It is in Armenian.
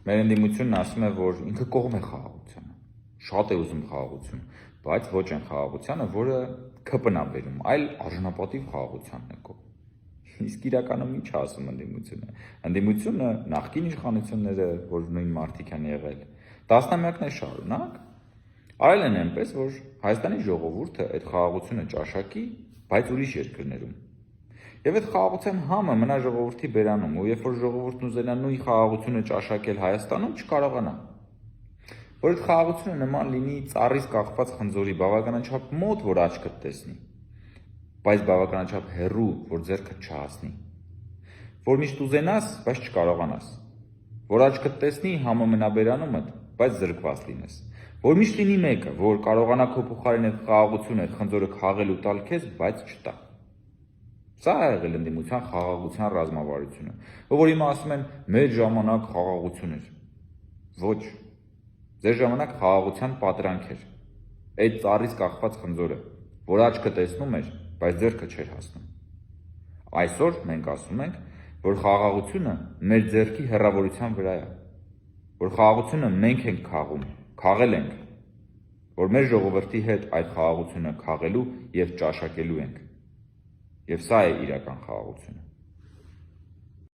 Մեր ընդդիմությունն ասում է, որ ինքը կողմ է խաղաղությանը, շատ է ուզում խաղաղություն, բայց ոչ այն խաղաղությանը, որը ԿՊ-ն է բերում, այլ արժանապատիվ խաղաղությանն է կողմ։ Իսկ իրականում ինչ ասում ընդդիմությունը։ Ընդդիմությունը նախկին իշխանությունները, որ նույն մարդիկ են եղել, տասնամյակներ շարունակ արել են այնպես, որ Հայաստանի ժողովուրդը այդ խաղաղությունը ճաշակի, բայց ուրիշ երկրներում։ Եվ այդ խաղաղության համը մնա ժողովրդի բերանում, ու երբ որ ժողովուրդն ուզենա նույն խաղաղությունը ճաշակել Հայաստանում, չկարողանա։ Որ այդ խաղաղությունը նման լինի ծառից կախված խնձորի, բավականաչափ մոտ, որ աչքդ տեսնի, բայց բավականաչափ հեռու, որ ձեռքդ չհասնի։ Որ միշտ ուզենաս, բայց չկարողանաս։ Որ աչքդ տեսնի համը մնա բերանումդ, բայց զրկված լինես։ Որ միշտ լինի մեկը, որ կարողանա քո փոխարեն այդ խաղաղությունը, այդ խնձորը քաղել ու տալ քեզ, բայց չտա։ Սա է եղել ընդդիմության խաղաղության ռազմավարությունը, որ հիմա ասում են մեր ժամանակ խաղաղություն էր։ Ոչ, ձեր ժամանակ խաղաղության պատրանք էր։ Այդ ծառից կախված խնձորը, որ աչքը տեսնում էր, բայց ձեռքը չէր հասնում։ Այսօր մենք ասում ենք, որ խաղաղությունը մեր ձեռքի հեռավորության վրա է, որ խաղաղությունը մենք ենք քաղում, քաղել ենք, որ մեր ժողովրդի հետ այդ խաղաղությունը քաղելու եւ ճաշակելու ենք։ Եվ սա է իրական խաղաղությունը։